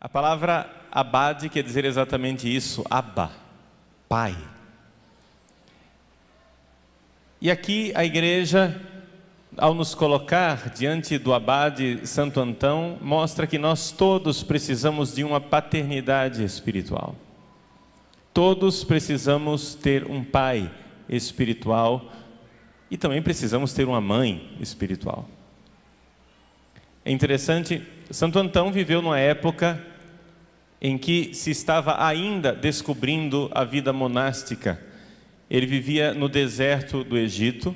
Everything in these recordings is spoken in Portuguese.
A palavra abade quer dizer exatamente isso, Abba, Pai. E aqui a igreja, ao nos colocar diante do abade Santo Antão, mostra que nós todos precisamos de uma paternidade espiritual. Todos precisamos ter um pai espiritual e também precisamos ter uma mãe espiritual. É interessante, Santo Antão viveu numa época em que se estava ainda descobrindo a vida monástica. Ele vivia no deserto do Egito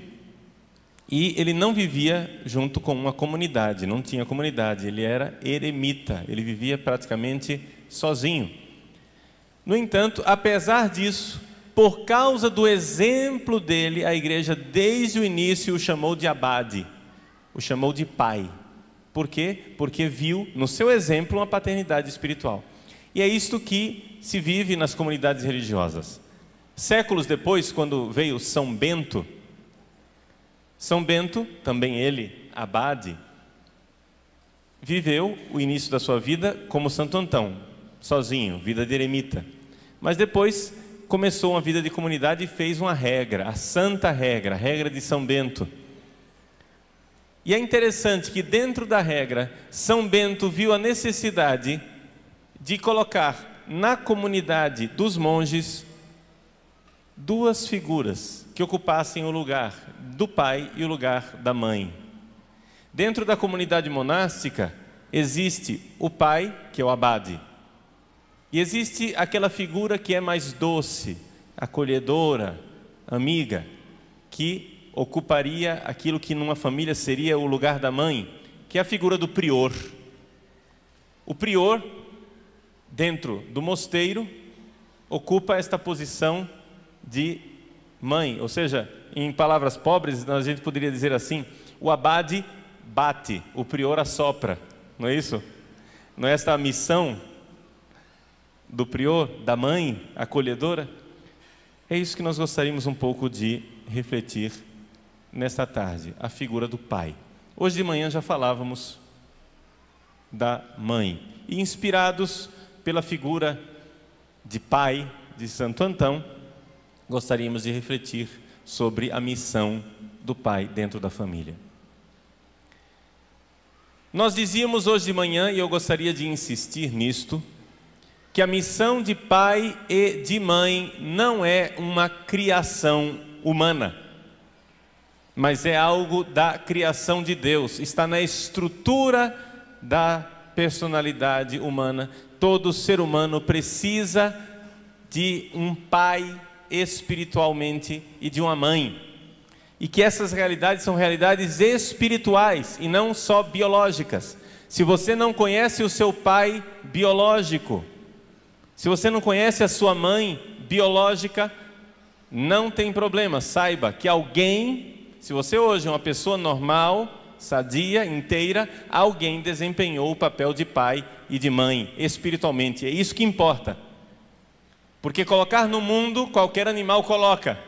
e ele não vivia junto com uma comunidade, não tinha comunidade, ele era eremita, ele vivia praticamente sozinho. No entanto, apesar disso, por causa do exemplo dele, a igreja desde o início o chamou de abade, o chamou de pai. Por quê? Porque viu no seu exemplo uma paternidade espiritual. E é isto que se vive nas comunidades religiosas. Séculos depois, quando veio São Bento, também ele, abade, viveu o início da sua vida como Santo Antão, sozinho, vida de eremita. Mas depois começou uma vida de comunidade e fez uma regra, a santa regra, a regra de São Bento. E é interessante que dentro da regra, São Bento viu a necessidade de colocar na comunidade dos monges duas figuras que ocupassem o lugar do pai e o lugar da mãe. Dentro da comunidade monástica existe o pai, que é o abade, e existe aquela figura que é mais doce, acolhedora, amiga, que ocuparia aquilo que numa família seria o lugar da mãe, que é a figura do prior. O prior, dentro do mosteiro, ocupa esta posição de mãe, ou seja, em palavras pobres, a gente poderia dizer assim: o abade bate, o prior assopra, não é isso? Não é esta a missão do prior, da mãe acolhedora? É isso que nós gostaríamos um pouco de refletir nesta tarde, a figura do pai. Hoje de manhã já falávamos da mãe, e inspirados pela figura de pai de Santo Antão, gostaríamos de refletir sobre a missão do pai dentro da família. Nós dizíamos hoje de manhã, e eu gostaria de insistir nisto, que a missão de pai e de mãe não é uma criação humana, mas é algo da criação de Deus, está na estrutura da personalidade humana. Todo ser humano precisa de um pai espiritualmente e de uma mãe, e que essas realidades são realidades espirituais e não só biológicas. Se você não conhece o seu pai biológico, se você não conhece a sua mãe biológica, não tem problema, saiba que alguém, se você hoje é uma pessoa normal, sadia, inteira, alguém desempenhou o papel de pai e de mãe espiritualmente, é isso que importa. Porque colocar no mundo, qualquer animal coloca,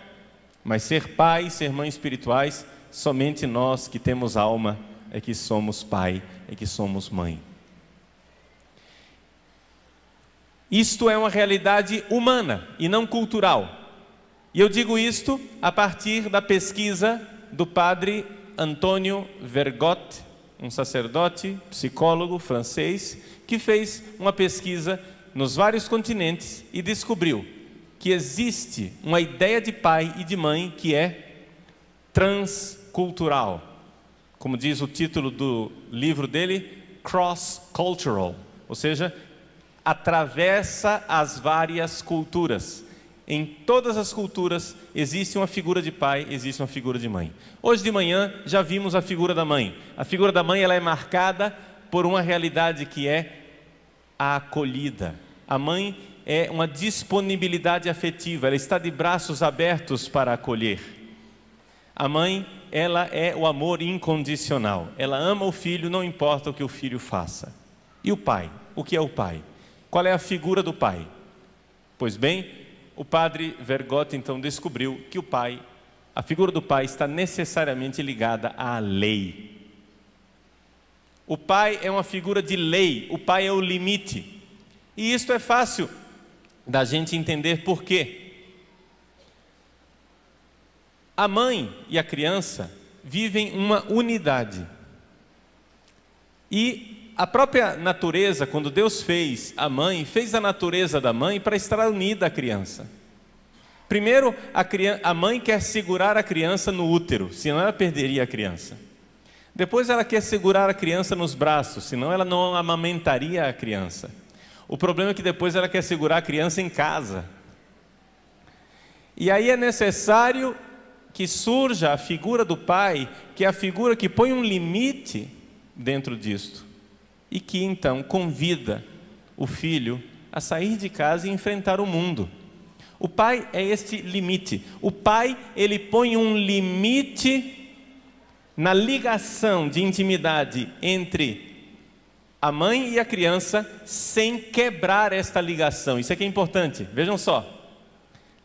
mas ser pai, ser mãe espirituais, somente nós que temos alma é que somos pai, é que somos mãe. Isto é uma realidade humana e não cultural. E eu digo isto a partir da pesquisa do padre Antônio Vergot, um sacerdote, psicólogo francês, que fez uma pesquisa nos vários continentes e descobriu que existe uma ideia de pai e de mãe que é transcultural. Como diz o título do livro dele, cross-cultural, ou seja, atravessa as várias culturas. Em todas as culturas existe uma figura de pai, existe uma figura de mãe. Hoje de manhã já vimos a figura da mãe. A figura da mãe, ela é marcada por uma realidade que é a acolhida. A mãe é uma disponibilidade afetiva, ela está de braços abertos para acolher. A mãe, ela é o amor incondicional. Ela ama o filho, não importa o que o filho faça. E o pai? O que é o pai? Qual é a figura do pai? Pois bem, o padre Vergot então descobriu que o pai, a figura do pai está necessariamente ligada à lei. O pai é uma figura de lei, o pai é o limite. E isto é fácil da gente entender por quê. A mãe e a criança vivem uma unidade. E a própria natureza, quando Deus fez a mãe, fez a natureza da mãe para estar unida à criança. Primeiro, a mãe quer segurar a criança no útero, senão ela perderia a criança. Depois ela quer segurar a criança nos braços, senão ela não amamentaria a criança. O problema é que depois ela quer segurar a criança em casa. E aí é necessário que surja a figura do pai, que é a figura que põe um limite dentro disto. E que então convida o filho a sair de casa e enfrentar o mundo. O pai é este limite. O pai, ele põe um limite na ligação de intimidade entre a mãe e a criança, sem quebrar esta ligação. Isso aqui é importante, vejam só.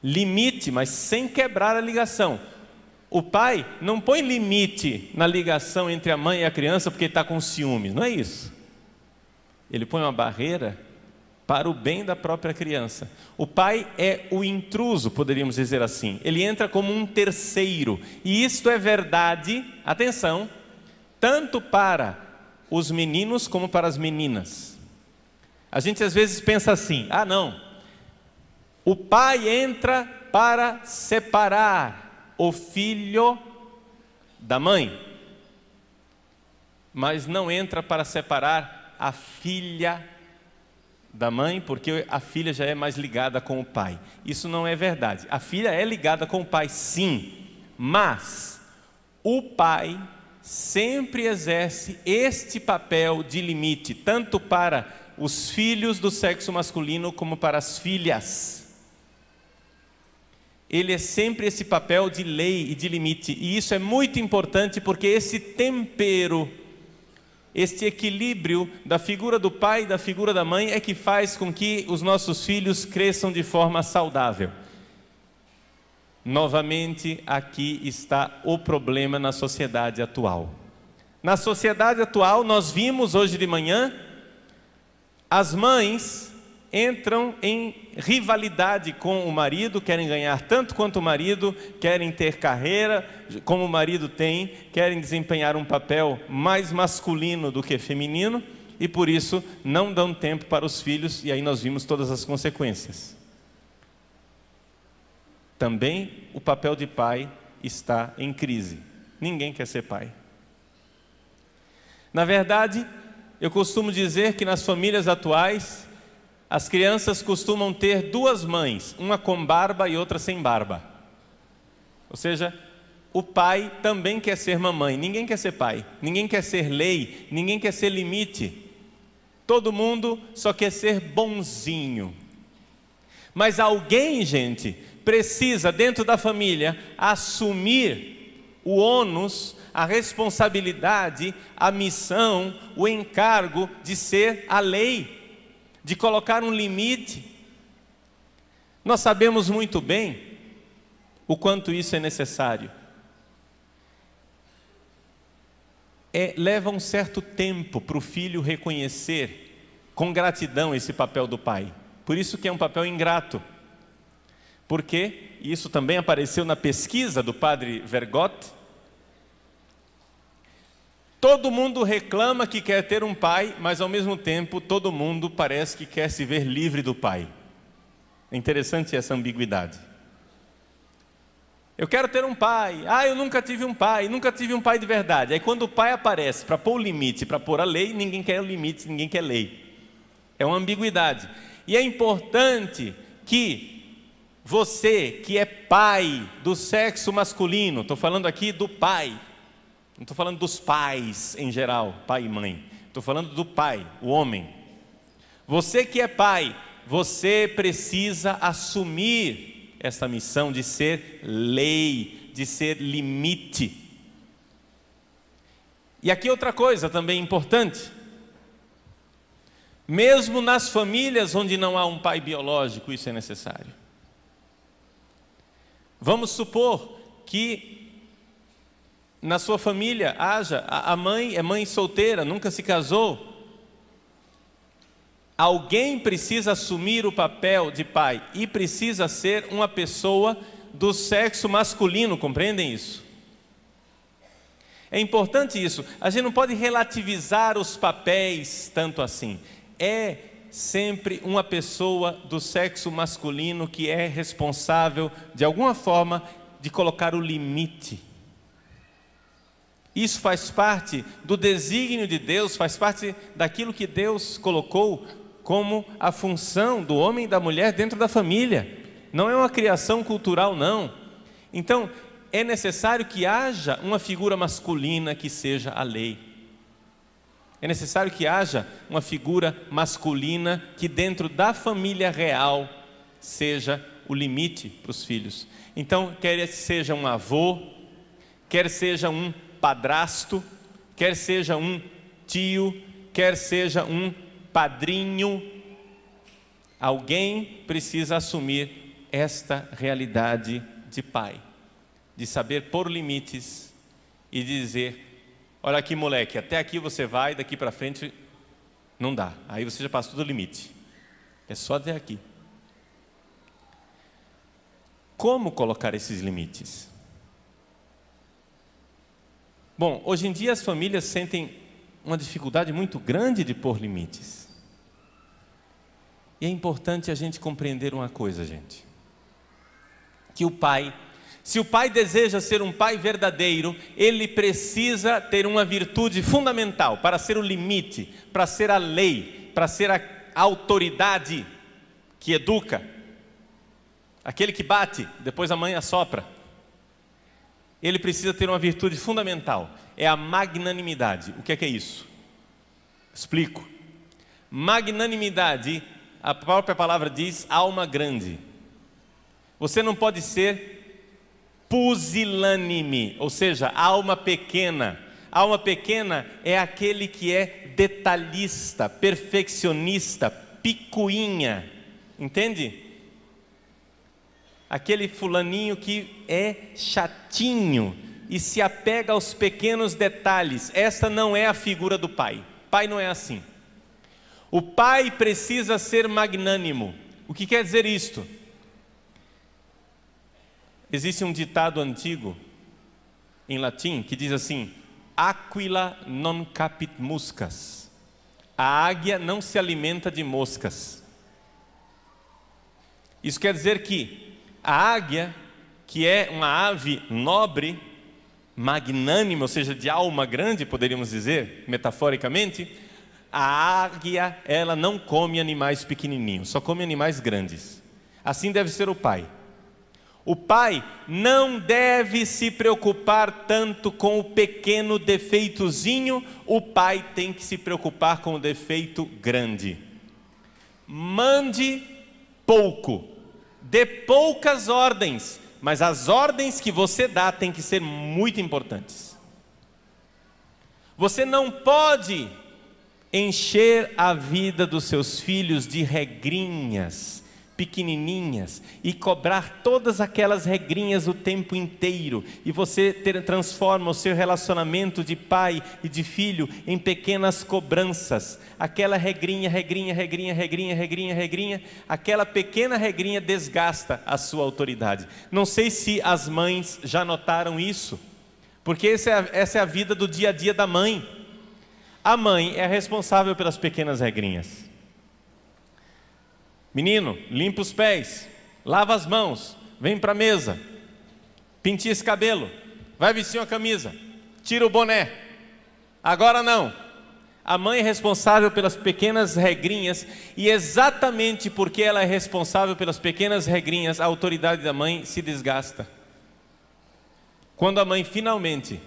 Limite, mas sem quebrar a ligação. O pai não põe limite na ligação entre a mãe e a criança porque está com ciúmes, não é isso. Ele põe uma barreira para o bem da própria criança. O pai é o intruso, poderíamos dizer assim. Ele entra como um terceiro. E isto é verdade, atenção, tanto para os meninos como para as meninas. A gente às vezes pensa assim: ah não, o pai entra para separar o filho da mãe, mas não entra para separar a filha da mãe, porque a filha já é mais ligada com o pai. Isso não é verdade. A filha é ligada com o pai, sim, mas o pai sempre exerce este papel de limite, tanto para os filhos do sexo masculino como para as filhas. Ele é sempre esse papel de lei e de limite, e isso é muito importante porque esse tempero, este equilíbrio da figura do pai e da figura da mãe é que faz com que os nossos filhos cresçam de forma saudável. Novamente, aqui está o problema na sociedade atual. Na sociedade atual, nós vimos hoje de manhã, as mães entram em rivalidade com o marido, querem ganhar tanto quanto o marido, querem ter carreira como o marido tem, querem desempenhar um papel mais masculino do que feminino, e por isso não dão tempo para os filhos, e aí nós vimos todas as consequências. Também o papel de pai está em crise. Ninguém quer ser pai. Na verdade, eu costumo dizer que nas famílias atuais, as crianças costumam ter duas mães, uma com barba e outra sem barba. Ou seja, o pai também quer ser mamãe. Ninguém quer ser pai, ninguém quer ser lei, ninguém quer ser limite. Todo mundo só quer ser bonzinho. Mas alguém, gente, precisa dentro da família assumir o ônus, a responsabilidade, a missão, o encargo de ser a lei, de colocar um limite. Nós sabemos muito bem o quanto isso é necessário. Leva um certo tempo para o filho reconhecer com gratidão esse papel do pai. Por isso que é um papel ingrato. Porque isso também apareceu na pesquisa do padre Vergote. Todo mundo reclama que quer ter um pai, mas ao mesmo tempo todo mundo parece que quer se ver livre do pai. É interessante essa ambiguidade. Eu quero ter um pai. Eu nunca tive um pai de verdade. Aí quando o pai aparece para pôr o limite, para pôr a lei, ninguém quer o limite, ninguém quer lei. É uma ambiguidade. E é importante que você que é pai do sexo masculino, estou falando aqui do pai, não estou falando dos pais em geral, pai e mãe, estou falando do pai, o homem. Você que é pai, você precisa assumir essa missão de ser lei, de ser limite. E aqui outra coisa também importante. Mesmo nas famílias onde não há um pai biológico, isso é necessário. Vamos supor que na sua família haja, a mãe é mãe solteira, nunca se casou. Alguém precisa assumir o papel de pai e precisa ser uma pessoa do sexo masculino, compreendem isso? É importante isso, a gente não pode relativizar os papéis tanto assim. É sempre uma pessoa do sexo masculino que é responsável, de alguma forma, de colocar o limite. Isso faz parte do desígnio de Deus, faz parte daquilo que Deus colocou como a função do homem e da mulher dentro da família. Não é uma criação cultural, não. Então, é necessário que haja uma figura masculina que seja a lei. É necessário que haja uma figura masculina que dentro da família real seja o limite para os filhos. Então, quer seja um avô, quer seja um padrasto, quer seja um tio, quer seja um padrinho, alguém precisa assumir esta realidade de pai, de saber pôr limites e dizer: olha aqui, moleque, até aqui você vai, daqui para frente não dá, aí você já passou do limite, é só até aqui. Como colocar esses limites? Bom, hoje em dia as famílias sentem uma dificuldade muito grande de pôr limites. E é importante a gente compreender uma coisa, gente, que o pai, se o pai deseja ser um pai verdadeiro, ele precisa ter uma virtude fundamental para ser o limite, para ser a lei, para ser a autoridade que educa. Aquele que bate, depois a mãe assopra. Ele precisa ter uma virtude fundamental, é a magnanimidade. O que é isso? Explico. Magnanimidade, a própria palavra diz, alma grande. Você não pode ser pusilânime, ou seja, alma pequena. Alma pequena é aquele que é detalhista, perfeccionista, picuinha, entende? Aquele fulaninho que é chatinho e se apega aos pequenos detalhes. Essa não é a figura do pai. Pai não é assim. O pai precisa ser magnânimo. O que quer dizer isto? Existe um ditado antigo em latim que diz assim: aquila non capit muscas. A águia não se alimenta de moscas. Isso quer dizer que a águia, que é uma ave nobre, magnânima, ou seja, de alma grande, poderíamos dizer, metaforicamente, a águia, ela não come animais pequenininhos, só come animais grandes. Assim deve ser o pai. O pai não deve se preocupar tanto com o pequeno defeitozinho, o pai tem que se preocupar com o defeito grande. Mande pouco, dê poucas ordens, mas as ordens que você dá têm que ser muito importantes. Você não pode encher a vida dos seus filhos de regrinhas pequenininhas e cobrar todas aquelas regrinhas o tempo inteiro, e você transforma o seu relacionamento de pai e de filho em pequenas cobranças. Aquela regrinha, aquela pequena regrinha desgasta a sua autoridade. Não sei se as mães já notaram isso, porque essa é a vida do dia a dia da mãe. A mãe é responsável pelas pequenas regrinhas. Menino, limpa os pés, lava as mãos, vem para a mesa, penteia esse cabelo, vai vestir uma camisa, tira o boné. Agora não. A mãe é responsável pelas pequenas regrinhas, e exatamente porque ela é responsável pelas pequenas regrinhas, a autoridade da mãe se desgasta. Quando a mãe finalmente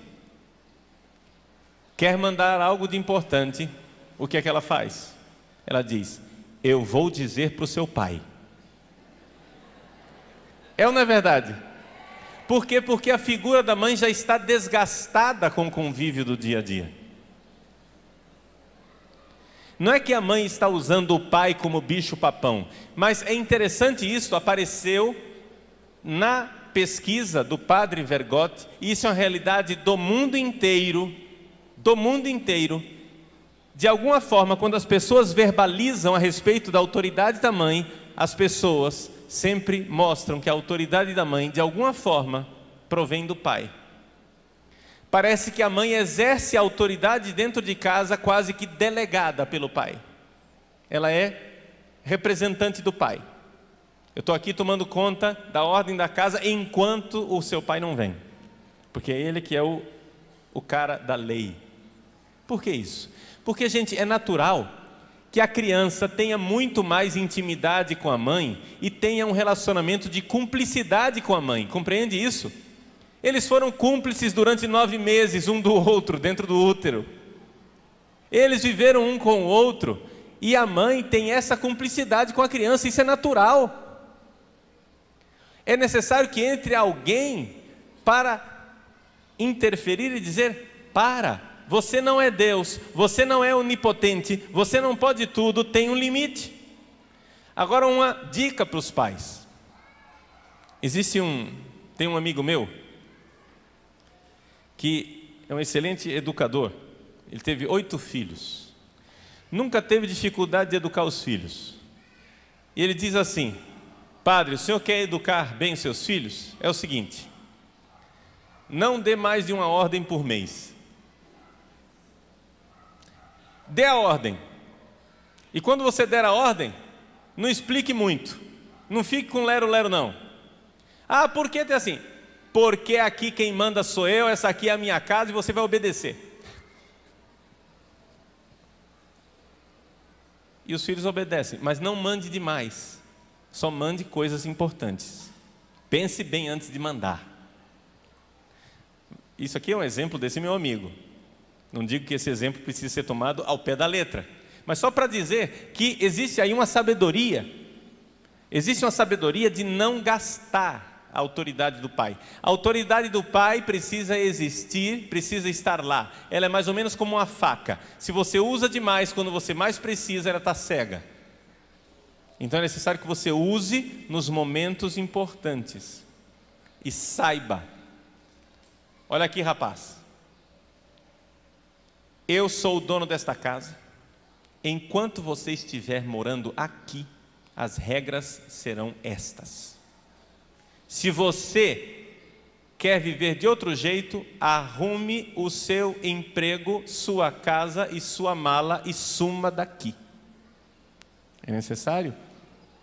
quer mandar algo de importante, o que é que ela faz? Ela diz: eu vou dizer para o seu pai. É ou não é verdade? Por quê? Porque a figura da mãe já está desgastada com o convívio do dia a dia. Não é que a mãe está usando o pai como bicho papão, mas é interessante isso, apareceu na pesquisa do padre Vergote, e isso é uma realidade do mundo inteiro, De alguma forma, quando as pessoas verbalizam a respeito da autoridade da mãe, as pessoas sempre mostram que a autoridade da mãe, de alguma forma, provém do pai. Parece que a mãe exerce a autoridade dentro de casa quase que delegada pelo pai. Ela é representante do pai. Eu estou aqui tomando conta da ordem da casa enquanto o seu pai não vem. Porque é ele que é o cara da lei. Por que isso? Porque, gente, é natural que a criança tenha muito mais intimidade com a mãe e tenha um relacionamento de cumplicidade com a mãe. Compreende isso? Eles foram cúmplices durante 9 meses, um do outro, dentro do útero. Eles viveram um com o outro e a mãe tem essa cumplicidade com a criança. Isso é natural. É necessário que entre alguém para interferir e dizer: para. Você não é Deus, você não é onipotente, você não pode tudo, tem um limite. Agora, uma dica para os pais. Tem um amigo meu que é um excelente educador. Ele teve 8 filhos. Nunca teve dificuldade de educar os filhos. E ele diz assim: padre, o senhor quer educar bem os seus filhos? É o seguinte: não dê mais de uma ordem por mês. Dê a ordem. E quando você der a ordem, não explique muito. Não fique com lero-lero não. Ah, por que tem assim? Porque aqui quem manda sou eu, essa aqui é a minha casa e você vai obedecer. E os filhos obedecem, mas não mande demais. Só mande coisas importantes. Pense bem antes de mandar. Isso aqui é um exemplo desse meu amigo. Não digo que esse exemplo precise ser tomado ao pé da letra, mas só para dizer que existe aí uma sabedoria. Existe uma sabedoria de não gastar a autoridade do pai. A autoridade do pai precisa existir, precisa estar lá. Ela é mais ou menos como uma faca. Se você usa demais, quando você mais precisa, ela está cega. Então é necessário que você use nos momentos importantes. E saiba. Olha aqui, rapaz. Eu sou o dono desta casa. Enquanto você estiver morando aqui, as regras serão estas. Se você quer viver de outro jeito, arrume o seu emprego, sua casa e sua mala e suma daqui. É necessário,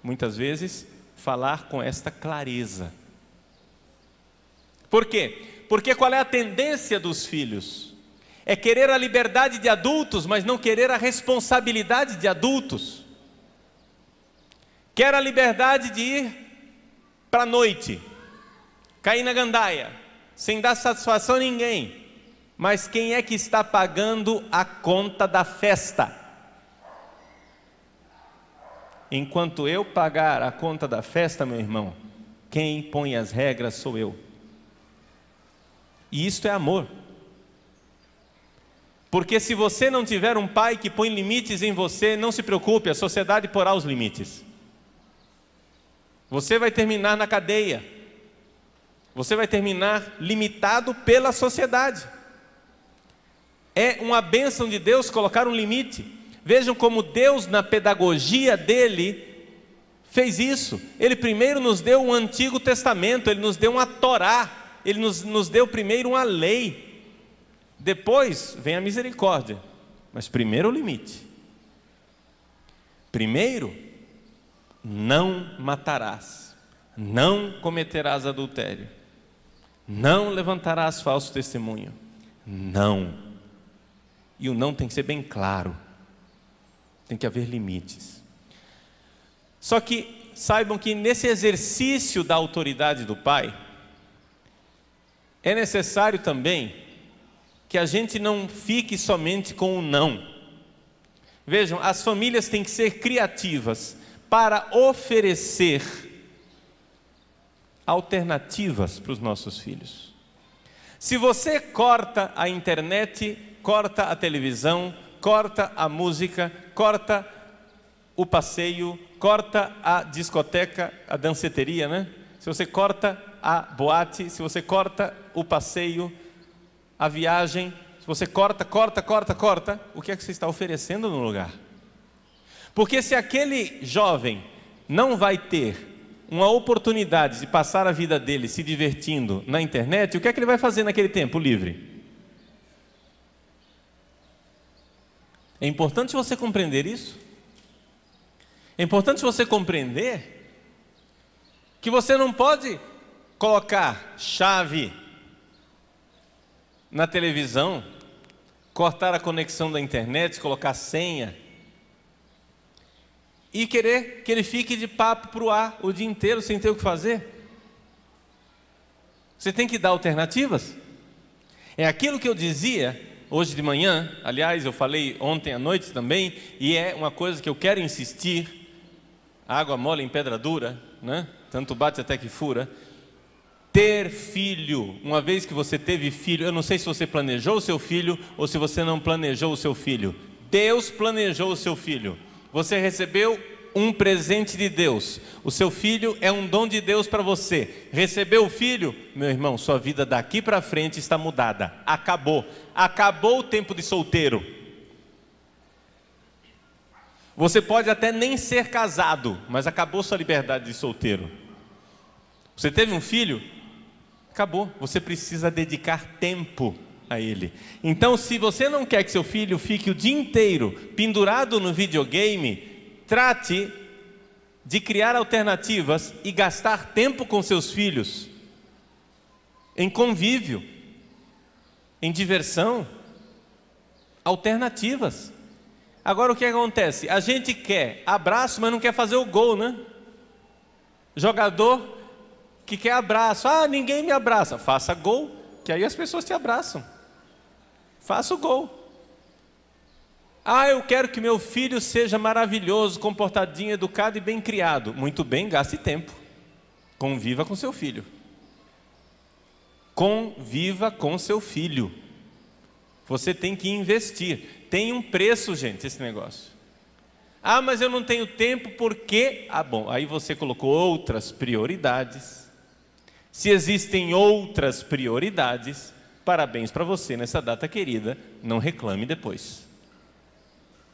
muitas vezes, falar com esta clareza. Por quê? Porque qual é a tendência dos filhos? É querer a liberdade de adultos, mas não querer a responsabilidade de adultos. Quer a liberdade de ir para a noite, cair na gandaia, sem dar satisfação a ninguém. Mas quem é que está pagando a conta da festa? Enquanto eu pagar a conta da festa, meu irmão, quem põe as regras sou eu. E isto é amor. Porque se você não tiver um pai que põe limites em você, não se preocupe, a sociedade porá os limites. Você vai terminar na cadeia. Você vai terminar limitado pela sociedade. É uma bênção de Deus colocar um limite. Vejam como Deus, na pedagogia dele, fez isso. Ele primeiro nos deu um Antigo Testamento, ele nos deu uma Torá, ele nos deu primeiro uma lei. Depois vem a misericórdia, mas primeiro o limite. Primeiro, não matarás, não cometerás adultério, não levantarás falso testemunho, não. E o não tem que ser bem claro, tem que haver limites. Só que saibam que nesse exercício da autoridade do pai, é necessário também que a gente não fique somente com o não. Vejam, as famílias têm que ser criativas para oferecer alternativas para os nossos filhos. Se você corta a internet, corta a televisão, corta a música, corta o passeio, corta a discoteca, a danceteria, né? Se você corta a boate, se você corta o passeio, a viagem, se você corta, o que é que você está oferecendo no lugar? Porque se aquele jovem não vai ter uma oportunidade de passar a vida dele se divertindo na internet, o que é que ele vai fazer naquele tempo livre? É importante você compreender isso. É importante você compreender que você não pode colocar chave na televisão, cortar a conexão da internet, colocar senha e querer que ele fique de papo para o ar o dia inteiro sem ter o que fazer. Você tem que dar alternativas. É aquilo que eu dizia hoje de manhã, aliás, eu falei ontem à noite também, e é uma coisa que eu quero insistir: água mole em pedra dura, né? Tanto bate até que fura. Ter filho, uma vez que você teve filho, eu não sei se você planejou o seu filho ou se você não planejou o seu filho. Deus planejou o seu filho. Você recebeu um presente de Deus. O seu filho é um dom de Deus para você. Recebeu o filho, meu irmão, sua vida daqui para frente está mudada. Acabou. Acabou o tempo de solteiro. Você pode até nem ser casado, mas acabou sua liberdade de solteiro. Você teve um filho? Acabou. Você precisa dedicar tempo a ele. Então, se você não quer que seu filho fique o dia inteiro pendurado no videogame, trate de criar alternativas e gastar tempo com seus filhos em convívio, em diversão, alternativas. Agora o que acontece? A gente quer abraço, mas não quer fazer o gol, né? Jogador que quer abraço, ninguém me abraça, faça gol, que aí as pessoas te abraçam. Faça o gol. Eu quero que meu filho seja maravilhoso, comportadinho, educado e bem criado. Muito bem, gaste tempo. Conviva com seu filho. Conviva com seu filho. Você tem que investir. Tem um preço, gente, esse negócio. Mas eu não tenho tempo porque... bom, aí você colocou outras prioridades. Se existem outras prioridades, parabéns para você nessa data querida. Não reclame depois.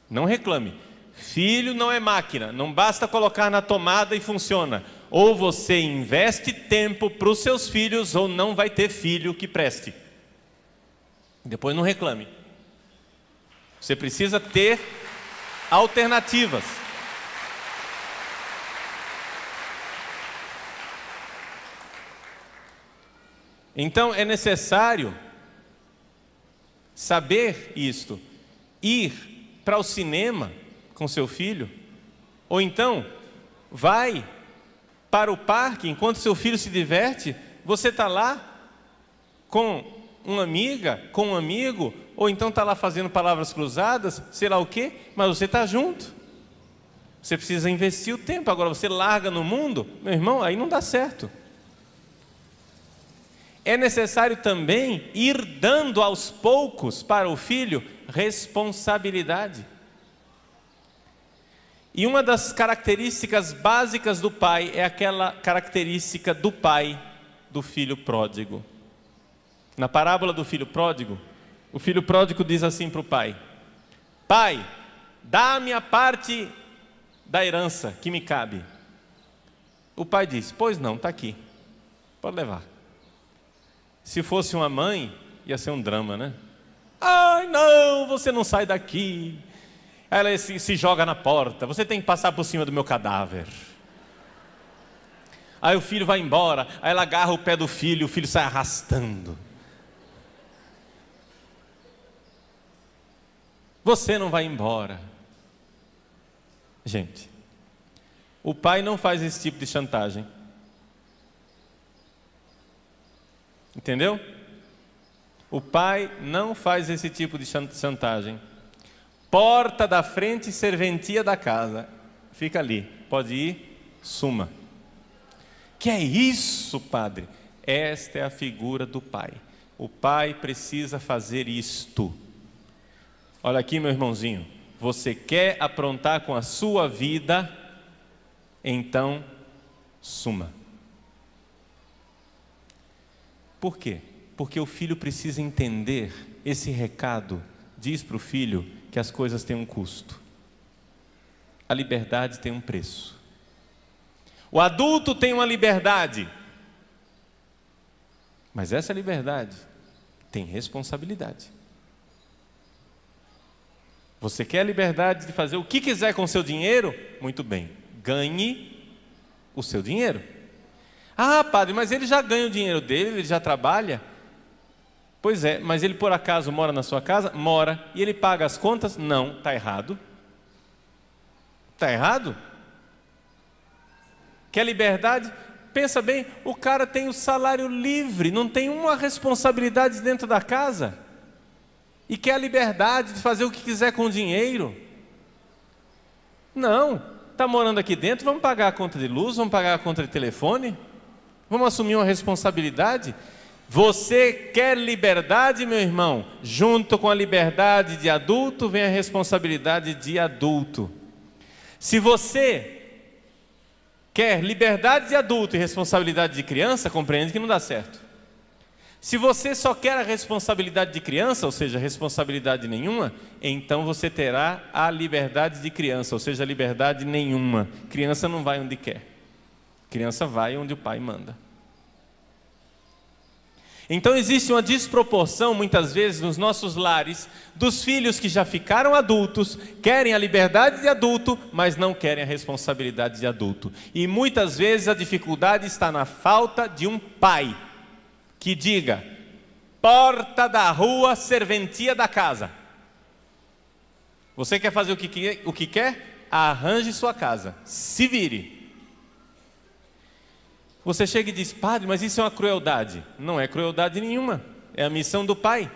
Não reclame. Filho não é máquina, não basta colocar na tomada e funciona. Ou você investe tempo para os seus filhos, ou não vai ter filho que preste. Depois não reclame. Você precisa ter alternativas. Então é necessário saber isto. Ir para o cinema com seu filho, ou então vai para o parque enquanto seu filho se diverte. Você está lá com uma amiga, com um amigo, ou então está lá fazendo palavras cruzadas, sei lá o quê, mas você está junto. Você precisa investir o tempo. Agora você larga no mundo, meu irmão, aí não dá certo. É necessário também ir dando aos poucos para o filho responsabilidade. E uma das características básicas do pai é aquela característica do pai do filho pródigo. Na parábola do filho pródigo, o filho pródigo diz assim para o pai: Pai, dá-me a parte da herança que me cabe. O pai diz: Pois não, está aqui, pode levar. Se fosse uma mãe, ia ser um drama, né? Não, você não sai daqui. Ela se joga na porta, você tem que passar por cima do meu cadáver. Aí o filho vai embora, aí ela agarra o pé do filho, o filho sai arrastando. Você não vai embora. Gente, o pai não faz esse tipo de chantagem. Entendeu? O pai não faz esse tipo de chantagem. Porta da frente, serventia da casa. Fica ali, pode ir, suma. Que é isso, padre? Esta é a figura do pai. O pai precisa fazer isto. Olha aqui, meu irmãozinho. Você quer aprontar com a sua vida? Então, suma. Por quê? Porque o filho precisa entender esse recado diz para o filho que as coisas têm um custo. A liberdade tem um preço. O adulto tem uma liberdade, mas essa liberdade tem responsabilidade. Você quer a liberdade de fazer o que quiser com o seu dinheiro? Muito bem, ganhe o seu dinheiro. Ah, padre, mas ele já ganha o dinheiro dele, ele já trabalha. Pois é, mas ele por acaso mora na sua casa? Mora. E ele paga as contas? Não, está errado. Está errado? Quer liberdade? Pensa bem, o cara tem o salário livre, não tem uma responsabilidade dentro da casa. E quer a liberdade de fazer o que quiser com o dinheiro. Não, está morando aqui dentro, vamos pagar a conta de luz, vamos pagar a conta de telefone, vamos assumir uma responsabilidade. Você quer liberdade, meu irmão? Junto com a liberdade de adulto vem a responsabilidade de adulto. Se você quer liberdade de adulto e responsabilidade de criança, compreende que não dá certo. Se você só quer a responsabilidade de criança, ou seja, responsabilidade nenhuma, então você terá a liberdade de criança, ou seja, liberdade nenhuma. Criança não vai onde quer. Criança vai onde o pai manda. Então existe uma desproporção muitas vezes nos nossos lares dos filhos que já ficaram adultos, querem a liberdade de adulto, mas não querem a responsabilidade de adulto. E muitas vezes a dificuldade está na falta de um pai que diga: porta da rua, serventia da casa. Você quer fazer o que quer? Arranje sua casa, se vire. Você chega e diz: padre, mas isso é uma crueldade. Não é crueldade nenhuma, é a missão do pai.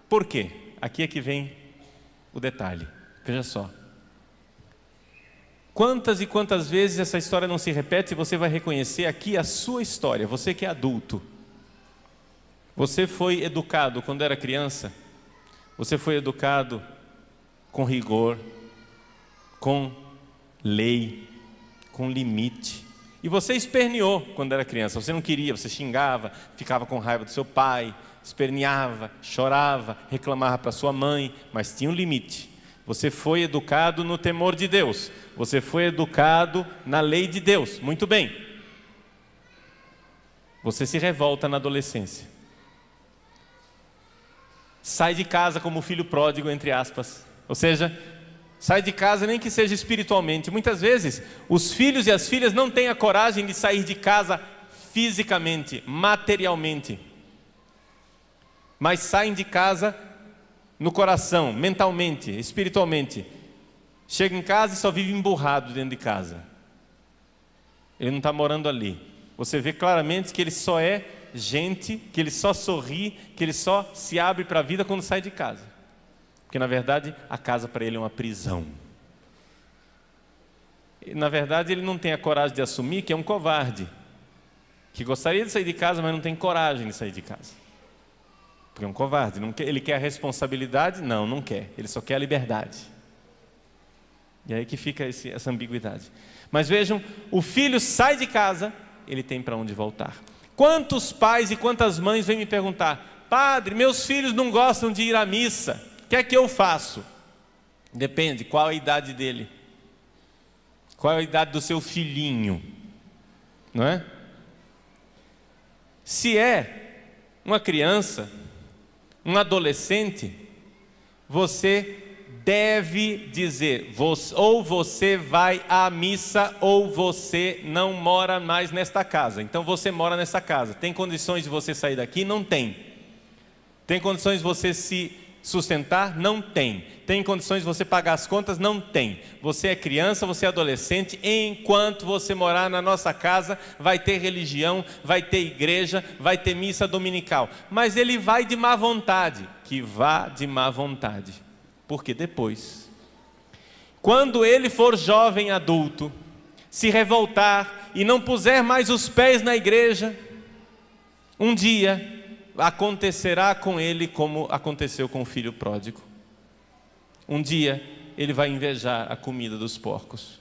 Por quê? Aqui é que vem o detalhe. Veja só. Quantas e quantas vezes essa história não se repete e você vai reconhecer aqui a sua história, você que é adulto. Você foi educado quando era criança, você foi educado com rigor, com lei, com limite. E você esperneou quando era criança, você não queria, você xingava, ficava com raiva do seu pai, esperneava, chorava, reclamava para sua mãe, mas tinha um limite. Você foi educado no temor de Deus, você foi educado na lei de Deus, muito bem. Você se revolta na adolescência. Sai de casa como filho pródigo, entre aspas, ou seja, sai de casa nem que seja espiritualmente. Muitas vezes os filhos e as filhas não têm a coragem de sair de casa fisicamente, materialmente, mas saem de casa no coração, mentalmente, espiritualmente. Chega em casa e só vive emburrado dentro de casa. Ele não está morando ali. Você vê claramente que ele só é gente, que ele só sorri, que ele só se abre para a vida quando sai de casa. Porque na verdade a casa para ele é uma prisão. E, na verdade ele não tem a coragem de assumir que é um covarde, que gostaria de sair de casa, mas não tem coragem de sair de casa. Porque é um covarde, não quer, ele quer a responsabilidade? Não, não quer, ele só quer a liberdade. E aí que fica essa ambiguidade. Mas vejam, o filho sai de casa, ele tem para onde voltar. Quantos pais e quantas mães vêm me perguntar: padre, meus filhos não gostam de ir à missa, o que é que eu faço? Depende, qual a idade dele? Qual a idade do seu filhinho? Não é? Se é uma criança, um adolescente, você deve dizer: ou você vai à missa ou você não mora mais nesta casa. Então você mora nessa casa. Tem condições de você sair daqui? Não tem. Tem condições de você se sustentar? Não tem. Tem condições de você pagar as contas? Não tem. Você é criança, você é adolescente. Enquanto você morar na nossa casa, vai ter religião, vai ter igreja, vai ter missa dominical. Mas ele vai de má vontade. Que vá de má vontade. Porque depois, quando ele for jovem adulto, se revoltar e não puser mais os pés na igreja, um dia acontecerá com ele como aconteceu com o filho pródigo. Um dia ele vai invejar a comida dos porcos.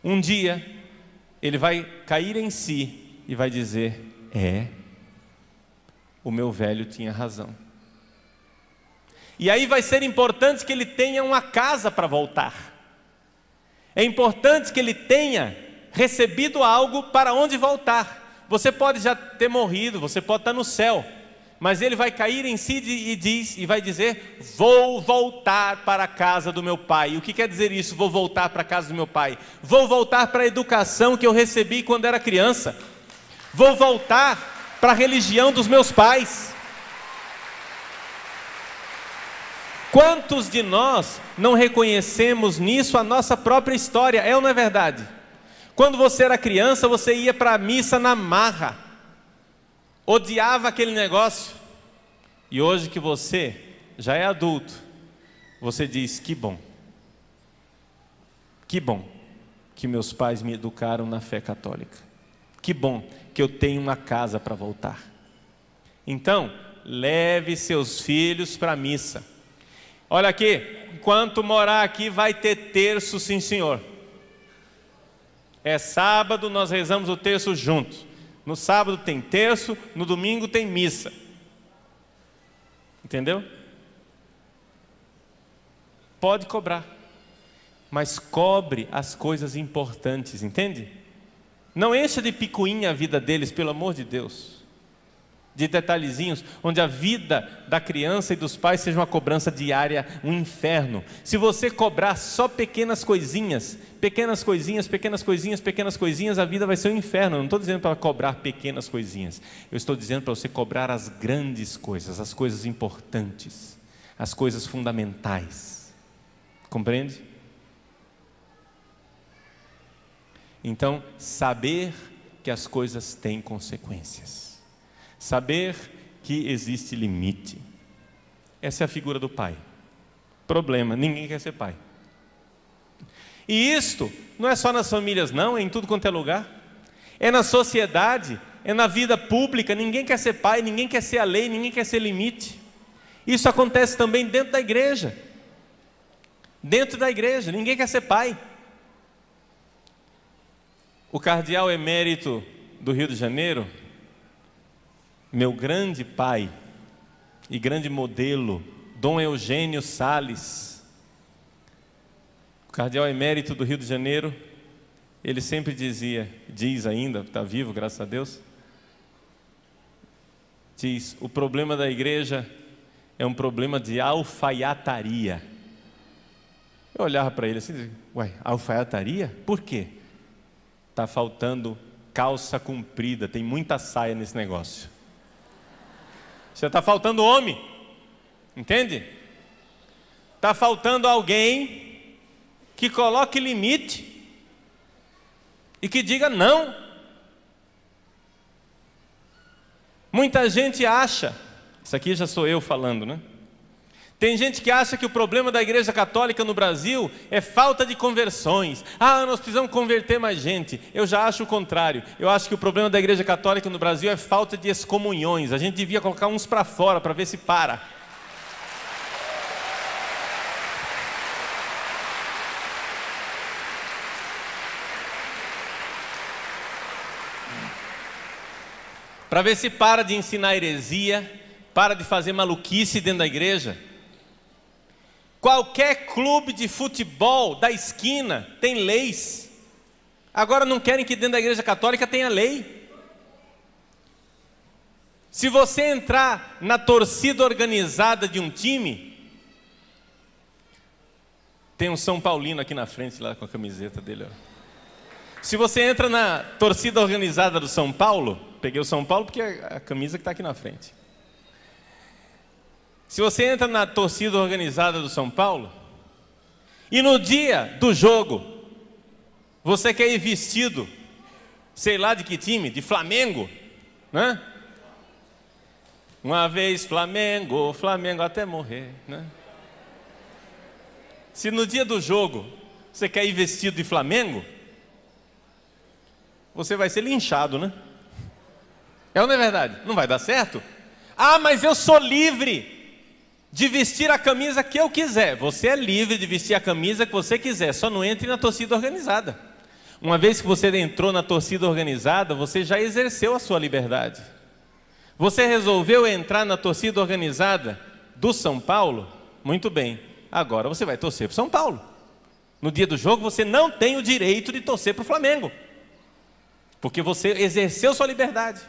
Um dia ele vai cair em si e vai dizer: o meu velho tinha razão. E aí vai ser importante que ele tenha uma casa para voltar. É importante que ele tenha recebido algo para onde voltar. Você pode já ter morrido, você pode estar no céu, mas ele vai cair em si e vai dizer: vou voltar para a casa do meu pai. E o que quer dizer isso? Vou voltar para a casa do meu pai. Vou voltar para a educação que eu recebi quando era criança. Vou voltar para a religião dos meus pais. Quantos de nós não reconhecemos nisso a nossa própria história? É ou não é verdade? Quando você era criança, você ia para a missa na marra, odiava aquele negócio, e hoje que você já é adulto, você diz: que bom que meus pais me educaram na fé católica, que bom que eu tenho uma casa para voltar. Então, leve seus filhos para a missa. Olha aqui, enquanto morar aqui vai ter terço, sim senhor. É sábado, nós rezamos o terço juntos. No sábado tem terço, no domingo tem missa. Entendeu? Pode cobrar, mas cobre as coisas importantes, entende? Não encha de picuinha a vida deles, pelo amor de Deus. De detalhezinhos, onde a vida da criança e dos pais seja uma cobrança diária, um inferno. Se você cobrar só pequenas coisinhas, a vida vai ser um inferno. Eu não estou dizendo para cobrar pequenas coisinhas, eu estou dizendo para você cobrar as grandes coisas, as coisas importantes, as coisas fundamentais. Compreende? Então, saber que as coisas têm consequências. Saber que existe limite. Essa é a figura do pai. Problema, ninguém quer ser pai. E isto não é só nas famílias não, é em tudo quanto é lugar. É na sociedade, é na vida pública. Ninguém quer ser pai, ninguém quer ser a lei, ninguém quer ser limite. Isso acontece também dentro da igreja. Dentro da igreja, ninguém quer ser pai. O cardeal emérito do Rio de Janeiro, meu grande pai e grande modelo, Dom Eugênio Salles, o cardeal emérito do Rio de Janeiro, ele sempre dizia, diz ainda, está vivo, graças a Deus, diz: o problema da igreja é um problema de alfaiataria. Eu olhava para ele assim e dizia: ué, alfaiataria? Por quê? Está faltando calça comprida, tem muita saia nesse negócio. Já está faltando homem, entende? Está faltando alguém que coloque limite e que diga não. Muita gente acha, isso aqui já sou eu falando, né? Tem gente que acha que o problema da igreja católica no Brasil é falta de conversões. Nós precisamos converter mais gente. Eu já acho o contrário. Eu acho que o problema da igreja católica no Brasil é falta de excomunhões. A gente devia colocar uns para fora para ver se para. Para ver se para de ensinar heresia, para de fazer maluquice dentro da igreja. Qualquer clube de futebol da esquina tem leis. Agora não querem que dentro da igreja católica tenha lei. Se você entrar na torcida organizada de um time, tem um São Paulino aqui na frente, lá com a camiseta dele, ó. Se você entra na torcida organizada do São Paulo, peguei o São Paulo porque é a camisa que está aqui na frente. Se você entra na torcida organizada do São Paulo, e no dia do jogo, você quer ir vestido, sei lá de que time, de Flamengo, né? Uma vez Flamengo, Flamengo até morrer, né? Se no dia do jogo, você quer ir vestido de Flamengo, você vai ser linchado, né? É ou não é verdade? Não vai dar certo? Mas eu sou livre de vestir a camisa que eu quiser. Você é livre de vestir a camisa que você quiser, só não entre na torcida organizada. Uma vez que você entrou na torcida organizada, você já exerceu a sua liberdade. Você resolveu entrar na torcida organizada do São Paulo, Muito bem. Agora você vai torcer para o São Paulo. No dia do jogo você não tem o direito de torcer para o Flamengo, porque você exerceu sua liberdade.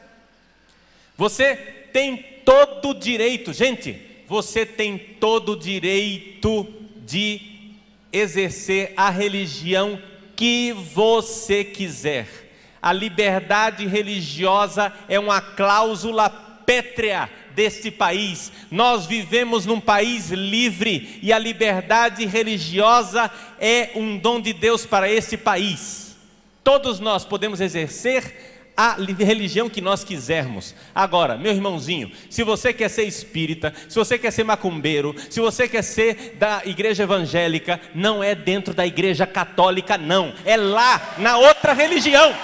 Você tem todo o direito, gente, você tem todo o direito de exercer a religião que você quiser. A liberdade religiosa é uma cláusula pétrea deste país. Nós vivemos num país livre e a liberdade religiosa é um dom de Deus para este país. Todos nós podemos exercer a religião que nós quisermos. Agora, meu irmãozinho, se você quer ser espírita, se você quer ser macumbeiro, se você quer ser da igreja evangélica, não é dentro da igreja católica, não, é lá na outra religião.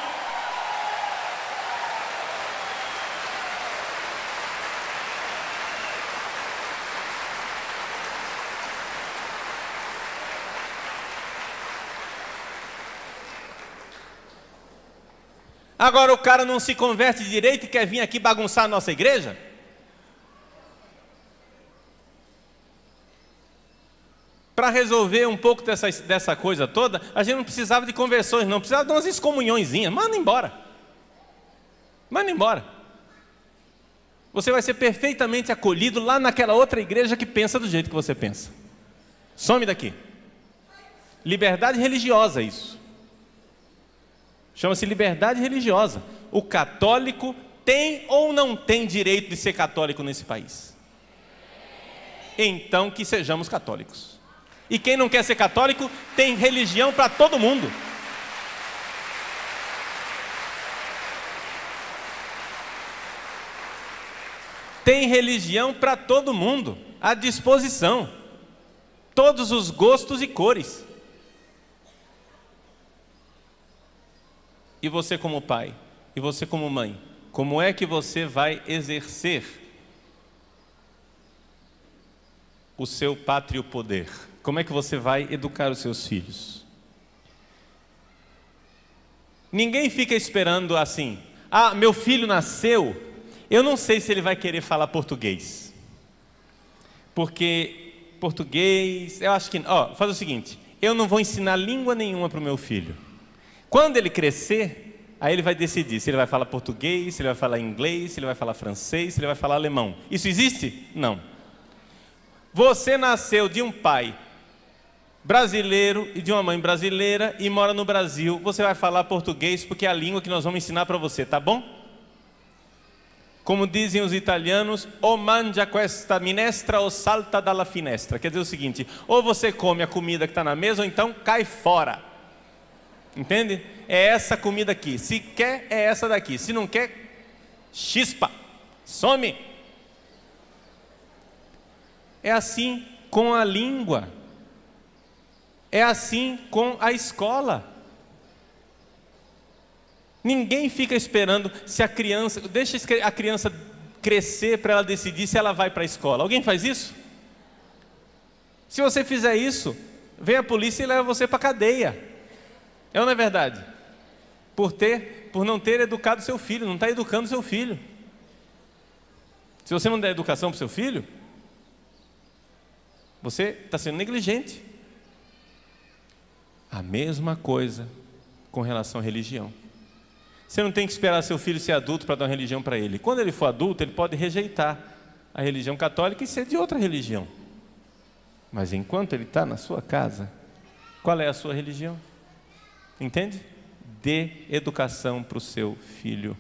Agora o cara não se converte direito e quer vir aqui bagunçar a nossa igreja? Para resolver um pouco dessa coisa toda, a gente não precisava de conversões, não precisava de umas excomunhõezinhas. Manda embora. Manda embora. Você vai ser perfeitamente acolhido lá naquela outra igreja que pensa do jeito que você pensa. Some daqui. Liberdade religiosa, isso. Chama-se liberdade religiosa. O católico tem ou não tem direito de ser católico nesse país? Então que sejamos católicos. E quem não quer ser católico tem religião para todo mundo. Tem religião para todo mundo, à disposição. Todos os gostos e cores. E você como pai, e você como mãe, como é que você vai exercer o seu pátrio poder? Como é que você vai educar os seus filhos? Ninguém fica esperando assim, ah, meu filho nasceu, eu não sei se ele vai querer falar português. Porque português, eu acho que, faz o seguinte, eu não vou ensinar língua nenhuma para o meu filho. Quando ele crescer, aí ele vai decidir se ele vai falar português, se ele vai falar inglês, se ele vai falar francês, se ele vai falar alemão. Isso existe? Não. Você nasceu de um pai brasileiro e de uma mãe brasileira e mora no Brasil. Você vai falar português porque é a língua que nós vamos ensinar para você, tá bom? Como dizem os italianos, o mangia questa minestra ou salta dalla finestra. Quer dizer o seguinte, ou você come a comida que está na mesa ou então cai fora. Entende? É essa comida aqui. Se quer, é essa daqui. Se não quer, chispa, some. É assim com a língua. É assim com a escola. Ninguém fica esperando se a criança... Deixa a criança crescer para ela decidir se ela vai para a escola. Alguém faz isso? Se você fizer isso, vem a polícia e leva você para a cadeia. É ou não é verdade? Por não ter educado seu filho, não está educando seu filho. Se você não der educação para o seu filho, você está sendo negligente. A mesma coisa com relação à religião. Você não tem que esperar seu filho ser adulto para dar uma religião para ele. Quando ele for adulto, ele pode rejeitar a religião católica e ser de outra religião. Mas enquanto ele está na sua casa, qual é a sua religião? Entende? Dê educação para o seu filho.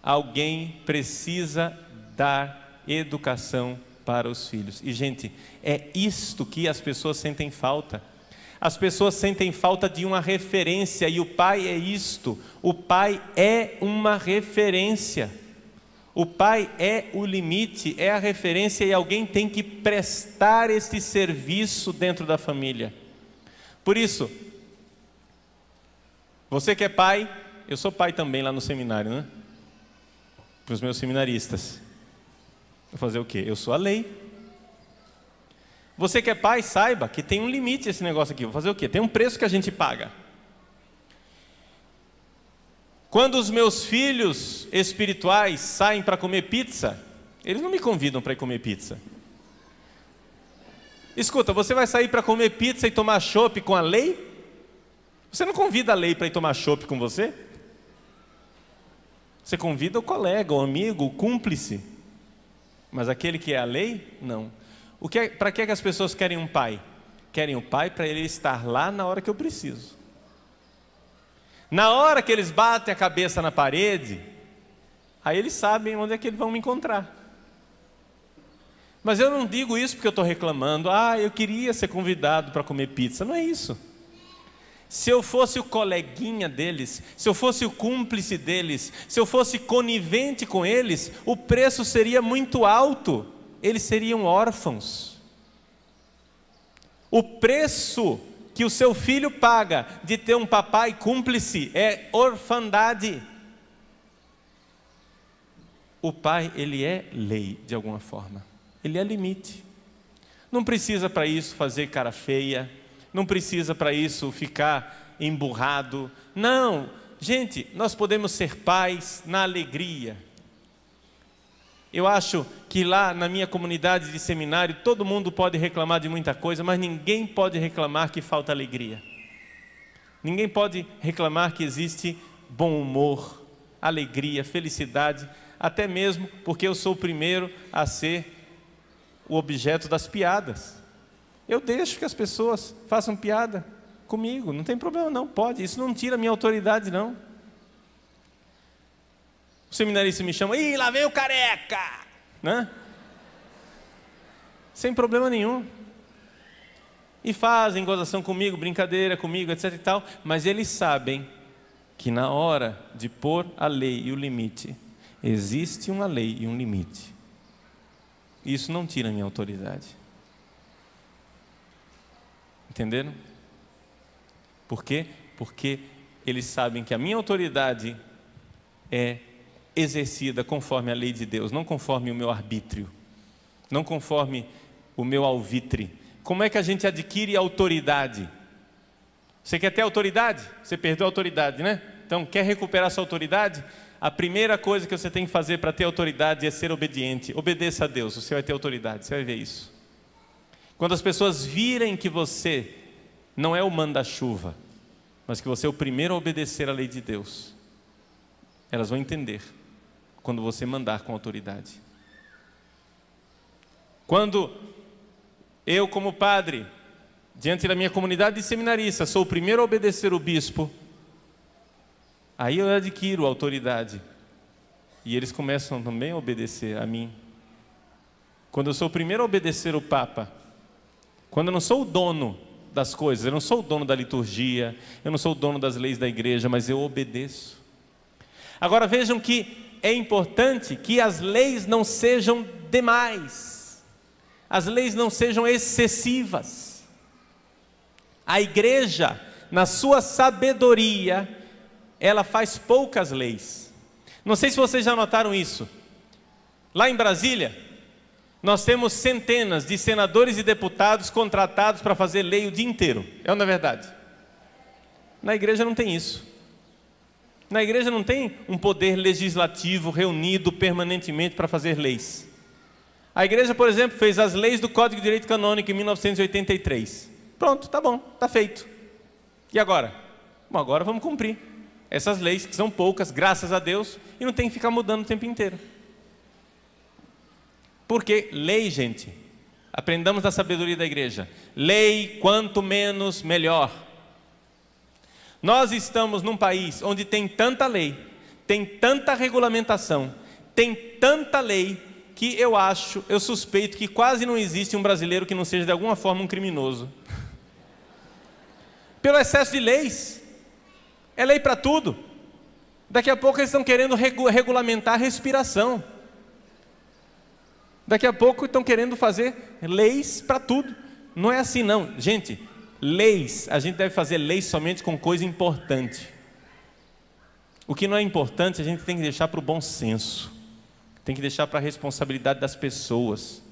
Alguém precisa dar educação para os filhos. E, gente, é isto que as pessoas sentem falta. As pessoas sentem falta de uma referência, e o pai é isto. O pai é uma referência. O pai é o limite, é a referência, e alguém tem que prestar esse serviço dentro da família. Por isso, você que é pai, eu sou pai também lá no seminário, né? Para os meus seminaristas. Vou fazer o quê? Eu sou a lei. Você que é pai, saiba que tem um limite esse negócio aqui. Vou fazer o quê? Tem um preço que a gente paga. Quando os meus filhos espirituais saem para comer pizza, eles não me convidam para ir comer pizza. Escuta, você vai sair para comer pizza e tomar chopp com a lei? Você não convida a lei para ir tomar chopp com você? Você convida o colega, o amigo, o cúmplice. Mas aquele que é a lei, não. Para que as pessoas querem um pai? Querem o pai para ele estar lá na hora que eu preciso. Na hora que eles batem a cabeça na parede, aí eles sabem onde é que eles vão me encontrar. Mas eu não digo isso porque eu estou reclamando. Eu queria ser convidado para comer pizza. Não é isso. Se eu fosse o coleguinha deles, se eu fosse o cúmplice deles, se eu fosse conivente com eles, o preço seria muito alto. Eles seriam órfãos. O preço que o seu filho paga de ter um papai cúmplice é orfandade. O pai, ele é lei de alguma forma. Ele é limite. Não precisa para isso fazer cara feia. Não precisa para isso ficar emburrado. Não, gente, nós podemos ser pais na alegria. Eu acho que lá na minha comunidade de seminário, todo mundo pode reclamar de muita coisa, mas ninguém pode reclamar que falta alegria. Ninguém pode reclamar que existe bom humor, alegria, felicidade, até mesmo porque eu sou o primeiro a ser o objeto das piadas. Eu deixo que as pessoas façam piada comigo, não tem problema não, pode, isso não tira a minha autoridade não. O seminarista me chama, ih, lá vem o careca, né? Sem problema nenhum. E fazem gozação comigo, brincadeira comigo, etc e tal, mas eles sabem que na hora de pôr a lei e o limite, existe uma lei e um limite. Isso não tira a minha autoridade. Entenderam? Por quê? Porque eles sabem que a minha autoridade é exercida conforme a lei de Deus, não conforme o meu arbítrio, não conforme o meu alvitre. Como é que a gente adquire autoridade? Você quer ter autoridade? Você perdeu a autoridade, né? Então, quer recuperar sua autoridade? A primeira coisa que você tem que fazer para ter autoridade é ser obediente. Obedeça a Deus, você vai ter autoridade, você vai ver isso. Quando as pessoas virem que você não é o manda-chuva, mas que você é o primeiro a obedecer a lei de Deus, elas vão entender quando você mandar com autoridade. Quando eu, como padre, diante da minha comunidade de seminaristas, sou o primeiro a obedecer o bispo, aí eu adquiro autoridade. E eles começam também a obedecer a mim. Quando eu sou o primeiro a obedecer o Papa, quando eu não sou o dono das coisas, eu não sou o dono da liturgia, eu não sou o dono das leis da igreja, mas eu obedeço. Agora vejam que é importante que as leis não sejam demais, as leis não sejam excessivas. A igreja, na sua sabedoria, ela faz poucas leis. Não sei se vocês já notaram isso. Lá em Brasília, nós temos centenas de senadores e deputados contratados para fazer lei o dia inteiro. É ou não é verdade? Na igreja não tem isso. Na igreja não tem um poder legislativo reunido permanentemente para fazer leis. A igreja, por exemplo, fez as leis do Código de Direito Canônico em 1983. Pronto, tá bom, tá feito. E agora? Bom, agora vamos cumprir essas leis, que são poucas, graças a Deus, e não tem que ficar mudando o tempo inteiro. Porque lei, gente, aprendamos da sabedoria da igreja, lei quanto menos melhor. Nós estamos num país onde tem tanta lei, tem tanta regulamentação, tem tanta lei, que eu suspeito que quase não existe um brasileiro que não seja de alguma forma um criminoso. Pelo excesso de leis, é lei para tudo. Daqui a pouco eles estão querendo regulamentar a respiração. Daqui a pouco estão querendo fazer leis para tudo. Não é assim não, gente. Leis, a gente deve fazer leis somente com coisa importante. O que não é importante a gente tem que deixar para o bom senso, tem que deixar para a responsabilidade das pessoas.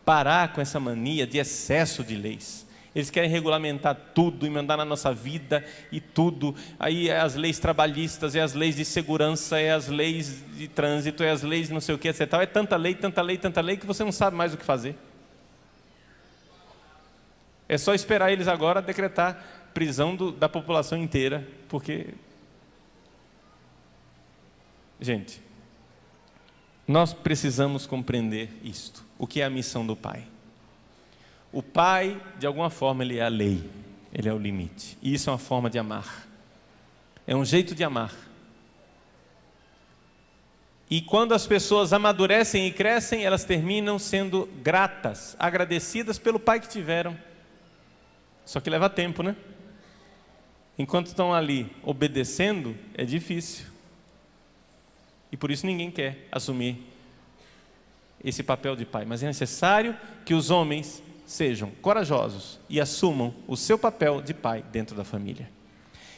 Parar com essa mania de excesso de leis. Eles querem regulamentar tudo e mandar na nossa vida e tudo. Aí é as leis trabalhistas, é as leis de segurança, é as leis de trânsito, é as leis de não sei o que, etc. É tanta lei, tanta lei, tanta lei que você não sabe mais o que fazer. É só esperar eles agora decretar prisão da população inteira, porque... Gente, nós precisamos compreender isto. O que é a missão do Pai? O Pai, de alguma forma, Ele é a lei, Ele é o limite. E isso é uma forma de amar. É um jeito de amar. E quando as pessoas amadurecem e crescem, elas terminam sendo gratas, agradecidas pelo pai que tiveram. Só que leva tempo, né? Enquanto estão ali obedecendo, é difícil. E por isso ninguém quer assumir esse papel de pai. Mas é necessário que os homens sejam corajosos e assumam o seu papel de pai dentro da família.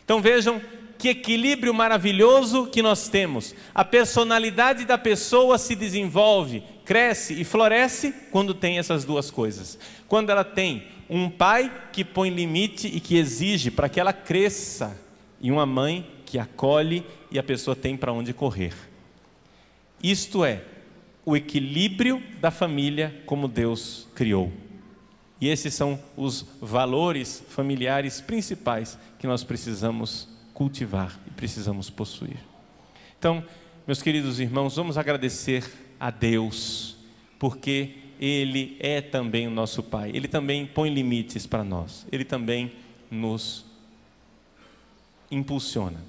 Então vejam que equilíbrio maravilhoso que nós temos. A personalidade da pessoa se desenvolve, cresce e floresce quando tem essas duas coisas. Quando ela tem um pai que põe limite e que exige para que ela cresça, e uma mãe que acolhe e a pessoa tem para onde correr. Isto é o equilíbrio da família como Deus criou. E esses são os valores familiares principais que nós precisamos cultivar e precisamos possuir. Então, meus queridos irmãos, vamos agradecer a Deus, porque Ele é também o nosso Pai. Ele também põe limites para nós. Ele também nos impulsiona.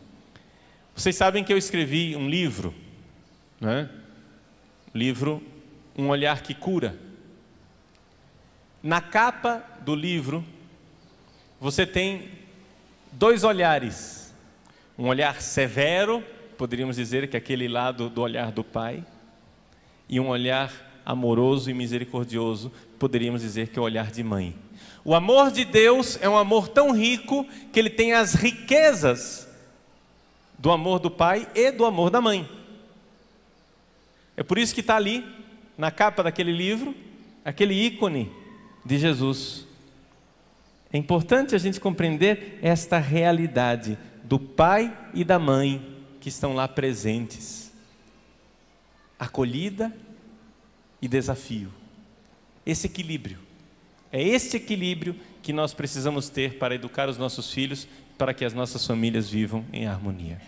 Vocês sabem que eu escrevi um livro, né? Livro Um Olhar que Cura. Na capa do livro, você tem dois olhares. Um olhar severo, poderíamos dizer que é aquele lado do olhar do pai, e um olhar amoroso e misericordioso, poderíamos dizer que é o olhar de mãe. O amor de Deus é um amor tão rico que ele tem as riquezas do amor do pai e do amor da mãe. É por isso que está ali, na capa daquele livro, aquele ícone de Jesus. É importante a gente compreender esta realidade do pai e da mãe que estão lá presentes. Acolhida e desafio. Esse equilíbrio. É este equilíbrio que nós precisamos ter para educar os nossos filhos, para que as nossas famílias vivam em harmonia.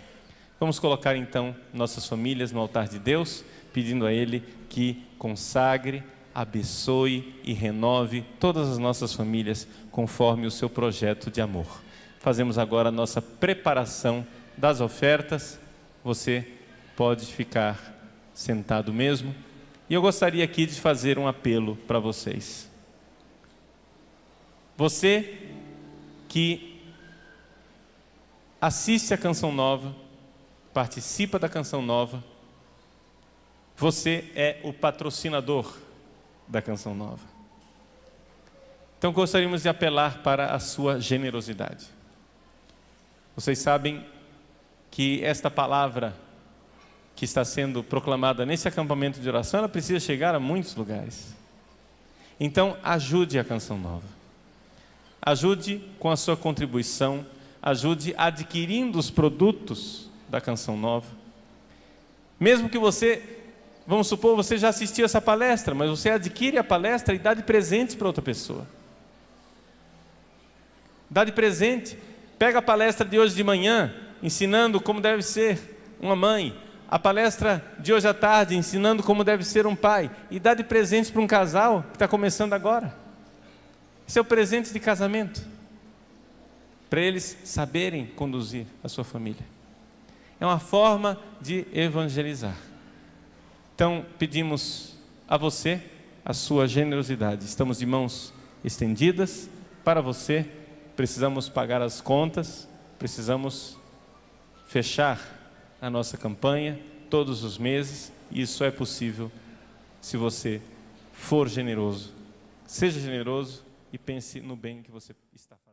Vamos colocar então nossas famílias no altar de Deus, pedindo a Ele que consagre, abençoe e renove todas as nossas famílias conforme o seu projeto de amor. Fazemos agora a nossa preparação das ofertas. Você pode ficar sentado mesmo. E eu gostaria aqui de fazer um apelo para vocês. Você que assiste a Canção Nova, participa da Canção Nova, você é o patrocinador da Canção Nova. Então gostaríamos de apelar para a sua generosidade. Vocês sabem que esta palavra que está sendo proclamada nesse acampamento de oração, ela precisa chegar a muitos lugares. Então ajude a Canção Nova. Ajude com a sua contribuição, ajude adquirindo os produtos da Canção Nova. Mesmo que você, vamos supor, você já assistiu essa palestra, mas você adquire a palestra e dá de presentes para outra pessoa. Dá de presente. Pega a palestra de hoje de manhã, ensinando como deve ser uma mãe. A palestra de hoje à tarde, ensinando como deve ser um pai. E dá de presentes para um casal que está começando agora. Esse é o presente de casamento. Para eles saberem conduzir a sua família. É uma forma de evangelizar. Então, pedimos a você a sua generosidade. Estamos de mãos estendidas para você. Precisamos pagar as contas, precisamos fechar a nossa campanha todos os meses, e isso é possível se você for generoso. Seja generoso e pense no bem que você está fazendo.